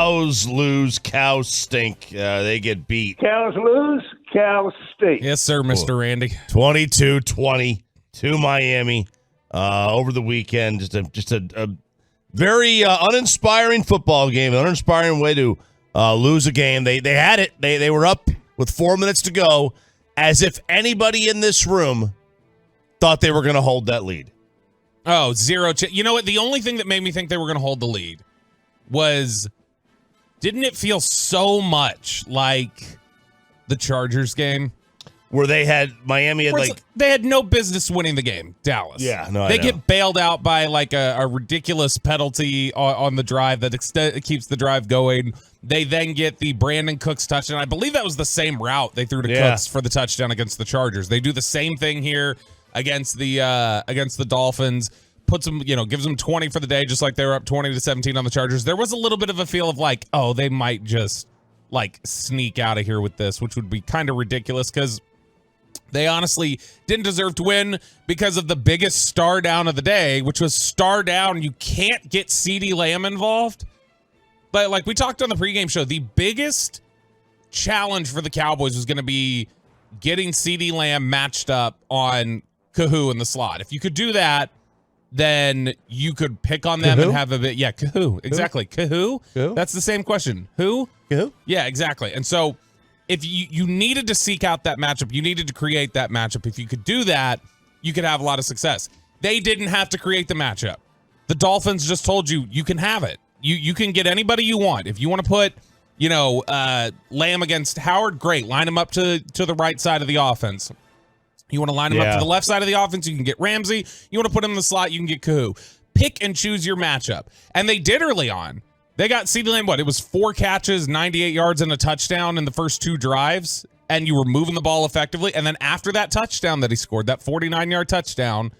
Cows lose, cows stink. They get beat. Cows lose, cows stink. Yes, sir, Mr. Randy. 22-20 to Miami over the weekend. Just a very uninspiring football game, an uninspiring way to lose a game. They had it. They were up with 4 minutes to go, as if anybody in this room thought they were going to hold that lead. Oh, zero. You know what? The only thing that made me think they were going to hold the lead was, didn't it feel so much like the Chargers game? Where they had Miami had they had no business winning the game. Dallas. Yeah, no, they get bailed out by like a ridiculous penalty on the drive that keeps the drive going. They then get the Brandon Cooks touchdown. I believe that was the same route they threw to Cooks for the touchdown against the Chargers. They do the same thing here against the Dolphins. Puts them, gives them 20 for the day, just like they were up 20-17 on the Chargers. There was a little bit of a feel of like, oh, they might just like sneak out of here with this, which would be kind of ridiculous because they honestly didn't deserve to win because of the biggest star down of the day, which was star down. You can't get CeeDee Lamb involved. But like we talked on the pregame show, the biggest challenge for the Cowboys was going to be getting CeeDee Lamb matched up on Kahoo in the slot. If you could do that, then you could pick on them and have a bit. Yeah, Kahoo. Exactly. Kahoo? That's the same question. Who? Kahoo? Yeah, exactly. And so if you needed to seek out that matchup, you needed to create that matchup. If you could do that, you could have a lot of success. They didn't have to create the matchup. The Dolphins just told you can have it. You can get anybody you want. If you want to put, Lamb against Howard, great. Line him up to the right side of the offense. You want to line him up to the left side of the offense, you can get Ramsey. You want to put him in the slot, you can get Kahoo. Pick and choose your matchup. And they did early on. They got CeeDee Lamb, it was 4 catches, 98 yards, and a touchdown in the first 2 drives, and you were moving the ball effectively. And then after that touchdown that he scored, that 49-yard touchdown,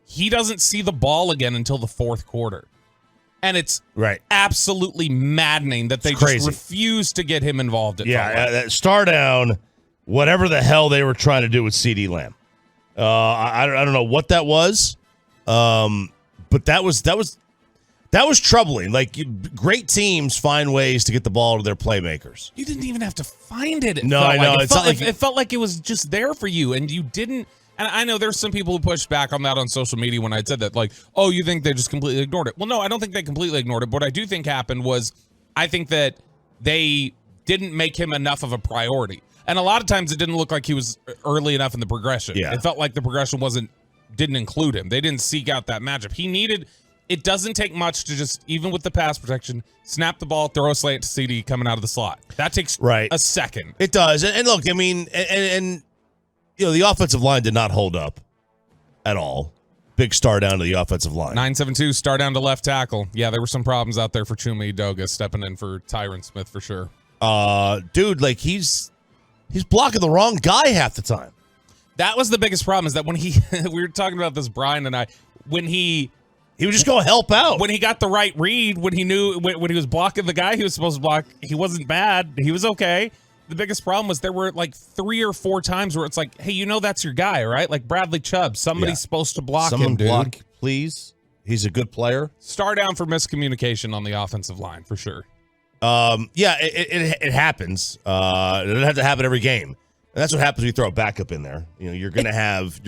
he doesn't see the ball again until the 4th quarter. And it's absolutely maddening that they just refuse to get him involved. That star down, whatever the hell they were trying to do with CeeDee Lamb. I don't know what that was, but that was troubling. Like, great teams find ways to get the ball to their playmakers. You didn't even have to find it. I know. It felt like it was just there for you, and you didn't. And I know there's some people who pushed back on that on social media when I said that, like, oh, you think they just completely ignored it? Well, no, I don't think they completely ignored it. But what I do think happened was I think that they didn't make him enough of a priority. And a lot of times it didn't look like he was early enough in the progression. Yeah. It felt like the progression didn't include him. They didn't seek out that matchup. It doesn't take much to just, even with the pass protection, snap the ball, throw a slant to CeeDee coming out of the slot. That takes a second. It does. And look, I mean, and the offensive line did not hold up at all. Big star down to the offensive line. 9-7-2, star down to left tackle. Yeah, there were some problems out there for Chuma Edoga stepping in for Tyron Smith for sure. Dude, like he's blocking the wrong guy half the time. That was the biggest problem, is that when we were talking about this, Brian and I, when he would just go help out. When he got the right read, when he knew when he was blocking the guy he was supposed to block, he wasn't bad. He was okay. The biggest problem was there were like 3 or 4 times where it's like, hey, that's your guy, right? Like Bradley Chubb. Somebody's supposed to block him, dude. Block, please. He's a good player. Star down for miscommunication on the offensive line, for sure. It happens. It doesn't have to happen every game. And that's what happens when you throw a backup in there. You're gonna have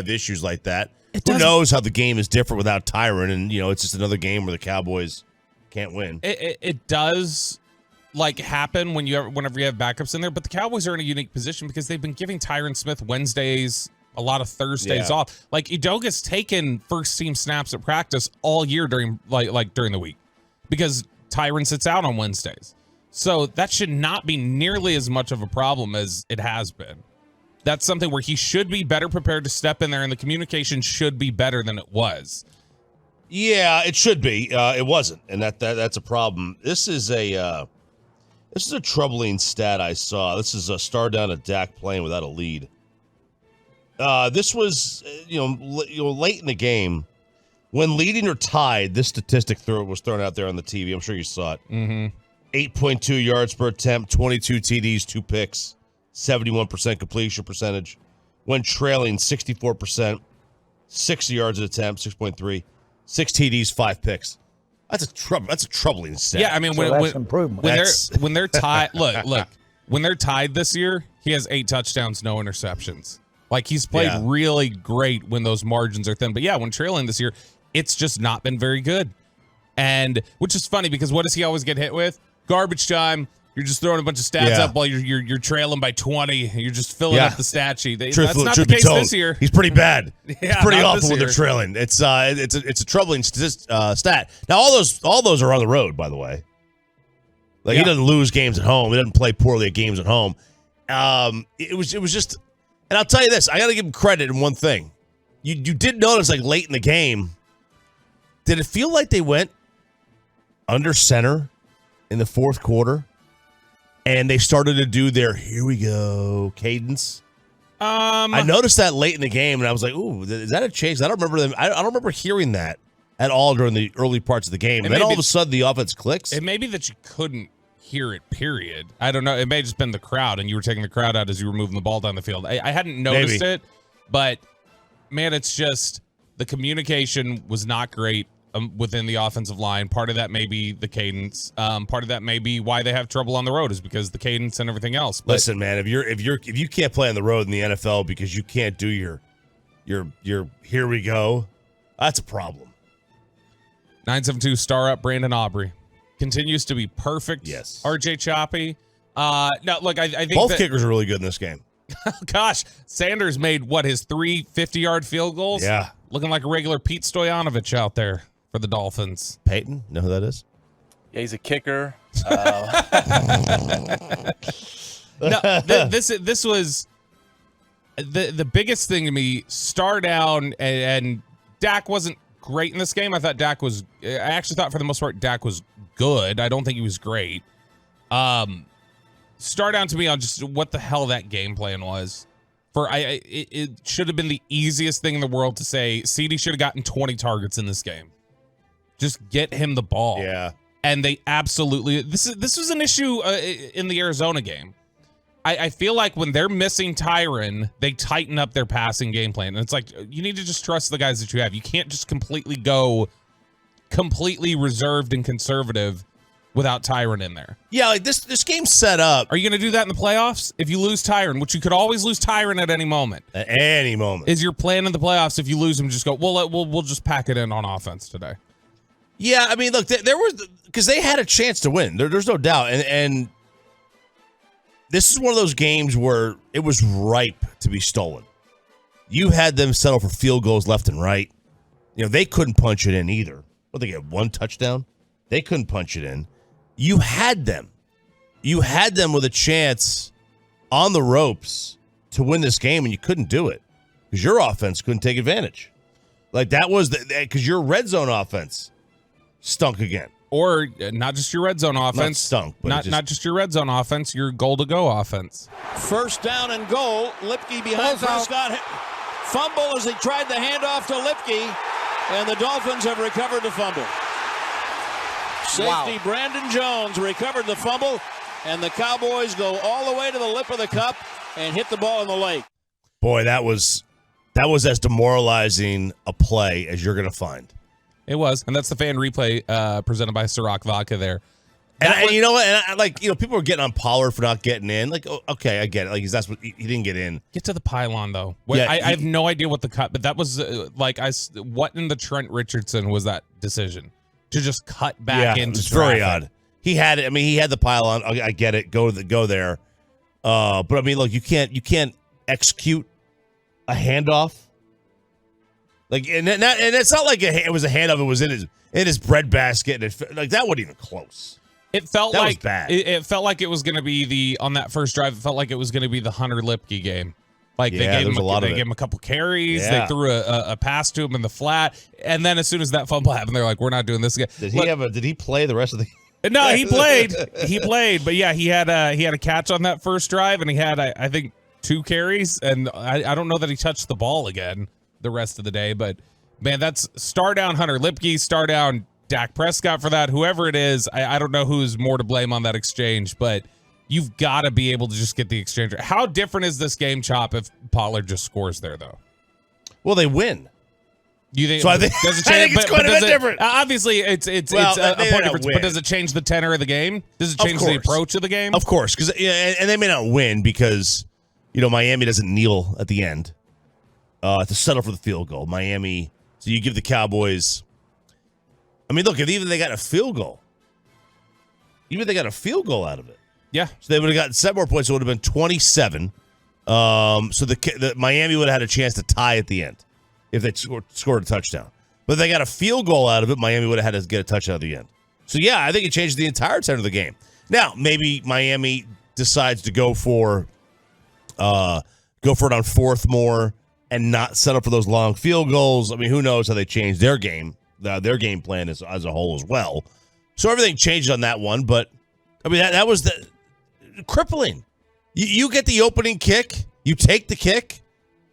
issues like that. Who knows how the game is different without Tyron? And it's just another game where the Cowboys can't win. It does happen whenever you have backups in there, but the Cowboys are in a unique position because they've been giving Tyron Smith Wednesdays, a lot of Thursdays off. Like Edoga's taken first team snaps at practice all year during the week because Tyron sits out on Wednesdays. So that should not be nearly as much of a problem as it has been. That's something where he should be better prepared to step in there, and the communication should be better than it was. Yeah, it should be. It wasn't, and that's a problem. This is a troubling stat I saw. This is a star down at Dak playing without a lead. This was late in the game. When leading or tied, this statistic was thrown out there on the TV. I'm sure you saw it. Mm-hmm. 8.2 yards per attempt, 22 TDs, 2 picks, 71% completion percentage. When trailing, 64%, 60 yards an attempt, 6.3, 6 TDs, 5 picks. That's a troubling stat. Yeah, I mean, when they're tied, look, when they're tied this year, he has 8 touchdowns, no interceptions. Like, he's played really great when those margins are thin. But yeah, when trailing this year, it's just not been very good. And which is funny because what does he always get hit with? Garbage time. You're just throwing a bunch of stats up while you're trailing by 20. You're just filling up the stat sheet. That's not the case this year. He's pretty bad. He's pretty awful when they're year. trailing. It's a troubling stat. Now all those are on the road, by the way. Like he doesn't lose games at home. He doesn't play poorly at games at home. It was just, and I'll tell you this. I got to give him credit in one thing. You did notice like late in the game. Did it feel like they went under center in the fourth quarter? And they started to do their "here we go" cadence. I noticed that late in the game, and I was like, "Ooh, is that a change?" I don't remember them. I don't remember hearing that at all during the early parts of the game. And then all of a sudden, the offense clicks. It may be that you couldn't hear it. Period. I don't know. It may have just been the crowd, and you were taking the crowd out as you were moving the ball down the field. I hadn't noticed it, but man, it's just the communication was not great within the offensive line. Part of that may be the cadence. Part of that may be why they have trouble on the road is because the cadence and everything else. But listen, man, if you can't play on the road in the NFL because you can't do your "here we go," that's a problem. 972 star up Brandon Aubrey continues to be perfect. Yes. RJ Choppy. No, look, I think both kickers are really good in this game. Gosh, Sanders made his 3 50-yard field goals. Yeah, looking like a regular Pete Stoyanovich out there for the Dolphins. Peyton, know who that is? Yeah, he's a kicker. No, this was the biggest thing to me. Star down, and Dak wasn't great in this game. I actually thought for the most part Dak was good. I don't think he was great. Star down to me on just what the hell that game plan was. It should have been the easiest thing in the world to say CeeDee should have gotten 20 targets in this game. Just get him the ball. Yeah. And they absolutely this was an issue in the Arizona game. I feel like when they're missing Tyron, they tighten up their passing game plan. And it's like, you need to just trust the guys that you have. You can't just completely reserved and conservative without Tyron in there. Yeah, like this game's set up. Are you going to do that in the playoffs? If you lose Tyron, which you could always lose Tyron at any moment. At any moment. Is your plan in the playoffs if you lose him, just go, we'll just pack it in on offense today? Yeah, I mean, look, there was, because they had a chance to win. There's no doubt. And this is one of those games where it was ripe to be stolen. You had them settle for field goals left and right. You know, they couldn't punch it in either. Well, they get 1 touchdown. They couldn't punch it in. You had them. You had them with a chance on the ropes to win this game, and you couldn't do it because your offense couldn't take advantage. Like, that was because your red zone offense stunk again. Or not just your red zone offense. Not stunk, but not just your red zone offense, your goal-to-go offense. First down and goal. Lipke behind Prescott. Fumble as he tried the handoff to Lipke, and the Dolphins have recovered the fumble. Safety Brandon Jones recovered the fumble, and the Cowboys go all the way to the lip of the cup and hit the ball in the lake. Boy, that was as demoralizing a play as you're going to find. It was, and that's the fan replay presented by Ciroc Vodka there. And you know what? And people are getting on Pollard for not getting in. Like, okay, I get it. Like, that's what he didn't get in. Get to the pylon though. I have no idea what the cut, but that was what in the Trent Richardson was that decision to just cut back into? It's very odd. He had it. I mean, he had the pylon. I get it. Go there. But I mean, look, you can't execute a handoff. Like, and it's not like it was a handoff. It was in his breadbasket, and like that wasn't even close. It felt that like was bad. It felt like it was going to be on that first drive. It felt like it was going to be the Hunter Lipke game. Like they gave him a couple carries. Yeah. They threw a pass to him in the flat, and then as soon as that fumble happened, they're like, "We're not doing this again." Did he play the rest of the? No, he played. He played, but yeah, he had a catch on that first drive, and he had I think 2 carries, and I don't know that he touched the ball again the rest of the day. But man, that's star down Hunter Lipke, star down Dak Prescott for that. Whoever it is, I don't know who's more to blame on that exchange, but you've got to be able to just get the exchange. How different is this game, Chop, if Pollard just scores there though? Well, they win. You think? So I think, does it I change, think it's quite a bit different. Obviously, it's a point difference. But does it change the tenor of the game? Does it change the approach of the game? Of course, because and they may not win because Miami doesn't kneel at the end to settle for the field goal. Miami, so you give the Cowboys. I mean, look, if even they got a field goal, out of it. Yeah. So they would have gotten 7 more points. So it would have been 27. So the Miami would have had a chance to tie at the end if they scored a touchdown. But if they got a field goal out of it, Miami would have had to get a touchdown at the end. So, yeah, I think it changed the entire tenor of the game. Now, maybe Miami decides to go for it on fourth more and not settle for those long field goals. I mean, who knows how they change their game plan as a whole as well. So everything changed on that one. But, I mean, that was the crippling. You get the opening kick. You take the kick.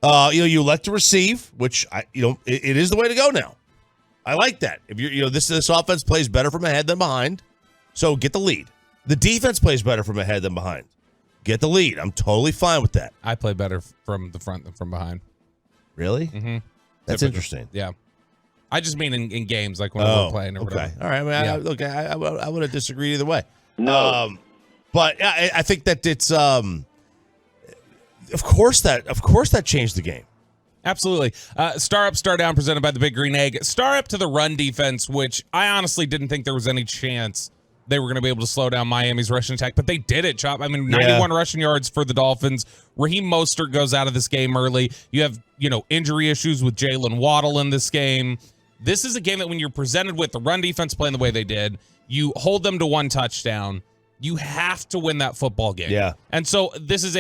You elect to receive, which it is the way to go now. I like that. If this offense plays better from ahead than behind, so get the lead. The defense plays better from ahead than behind. Get the lead. I'm totally fine with that. I play better from the front than from behind. Really? Mm-hmm. That's interesting. Yeah. I just mean in games, like when we're playing or whatever. All right. I mean, I wouldn't disagree either way. No. But I think that it's of course that changed the game. Absolutely. Star up, star down, presented by the Big Green Egg. Star up to the run defense, which I honestly didn't think there was any chance they were going to be able to slow down Miami's rushing attack, but they did it, Chop. I mean, 91 rushing yards for the Dolphins. Raheem Mostert goes out of this game early. You have, injury issues with Jalen Waddle in this game. This is a game that when you're presented with the run defense playing the way they did, you hold them to 1 touchdown. You have to win that football game. Yeah. And so this is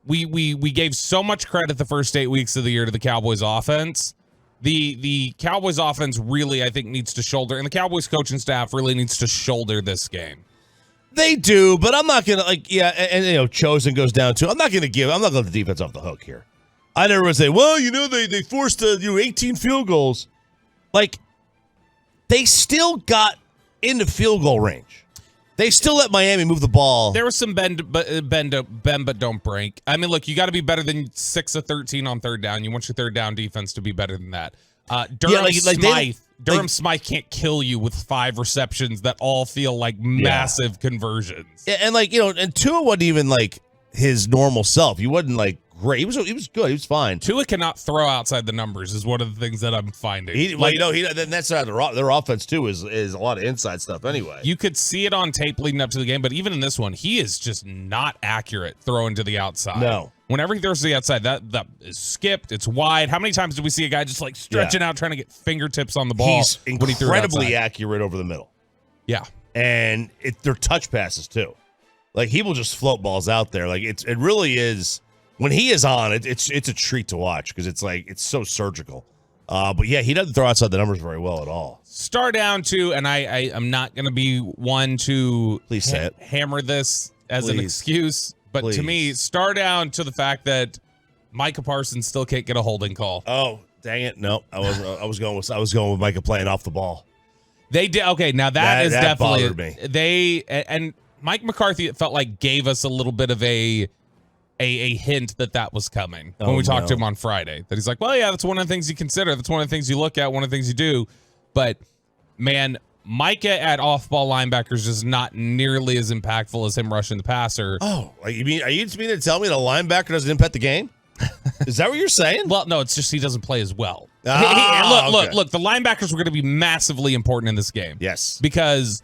we gave so much credit the first 8 weeks of the year to the Cowboys offense. The Cowboys offense really, I think, needs to shoulder, and the Cowboys coaching staff really needs to shoulder this game. They do, but I'm not gonna and Chosen goes down too. I'm not gonna let the defense off the hook here. I never would say, well, they forced 18 field goals. Like, they still got into field goal range. They still let Miami move the ball. There was some bend but don't break. I mean, look, you got to be better than 6 of 13 on third down. You want your third down defense to be better than that. Durham Smythe can't kill you with 5 receptions that all feel like massive conversions. Yeah, and Tua wasn't even like his normal self. He wasn't like great. He was good. He was fine. Tua cannot throw outside the numbers is one of the things that I'm finding. That's not their offense too is a lot of inside stuff anyway. You could see it on tape leading up to the game, but even in this one, he is just not accurate throwing to the outside. No. Whenever he throws to the outside, that is skipped. It's wide. How many times do we see a guy just like stretching out, trying to get fingertips on the ball? He's incredibly accurate over the middle. Yeah. And they're touch passes too. Like, he will just float balls out there. Like, it really is. When he is on, it's a treat to watch because it's so surgical. But yeah, he doesn't throw outside the numbers very well at all. Star down to, and I'm not going to be one to Please say it. Hammer this as an excuse, but to me, star down to the fact that Micah Parsons still can't get a holding call. Oh, dang it! No, I was going with Micah playing off the ball. They did okay. Now that is definitely bothered me. And Mike McCarthy, it felt like, gave us a little bit of a hint that was coming when we talked to him on Friday. That he's like, well, yeah, that's one of the things you consider. That's one of the things you look at. One of the things you do. But man, Micah at off-ball linebackers is not nearly as impactful as him rushing the passer. Oh, are you mean to tell me the linebacker doesn't impact the game? Is that what you're saying? Well, no, it's just he doesn't play as well. Look. The linebackers were going to be massively important in this game. Yes. Because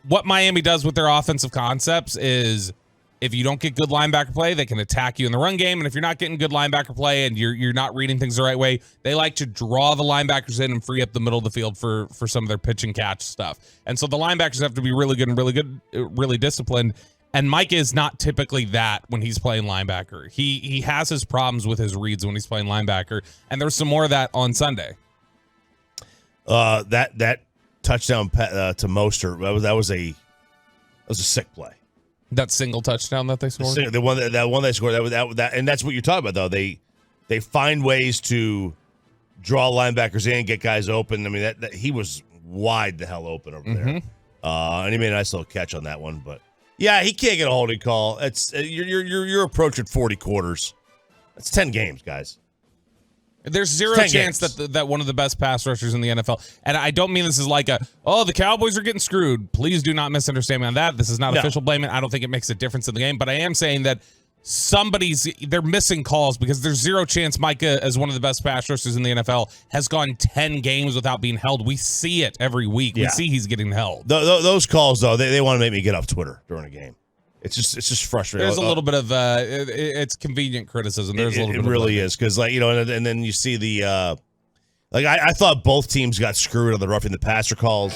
what Miami does with their offensive concepts is, if you don't get good linebacker play, they can attack you in the run game. And if you're not getting good linebacker play and you're not reading things the right way, they like to draw the linebackers in and free up the middle of the field for some of their pitch and catch stuff. And so the linebackers have to be really good and really disciplined. And Mike is not typically that when he's playing linebacker. He has his problems with his reads when he's playing linebacker. And there's some more of that on Sunday. That touchdown to Mostert, that was a sick play. That single touchdown that they scored? The one they scored, that and that's what you're talking about, though. They find ways to draw linebackers in, get guys open. I mean, that he was wide the hell open over there. And he made a nice little catch on that one. But yeah, he can't get a holding call. It's you're approaching 40 quarters. That's 10 games, guys. There's zero 10 chance games. that one of the best pass rushers in the NFL, and I don't mean this is like the Cowboys are getting screwed. Please do not misunderstand me on that. This is not official blaming. I don't think it makes a difference in the game, but I am saying that they're missing calls because there's zero chance Micah, as one of the best pass rushers in the NFL, has gone 10 games without being held. We see it every week. We see he's getting held. Those calls, though, they want to make me get off Twitter during a game. It's just frustrating. There's a little bit of it's convenient criticism. There's a little bit. It really is because, like, and then you see the I thought both teams got screwed on the roughing the passer calls.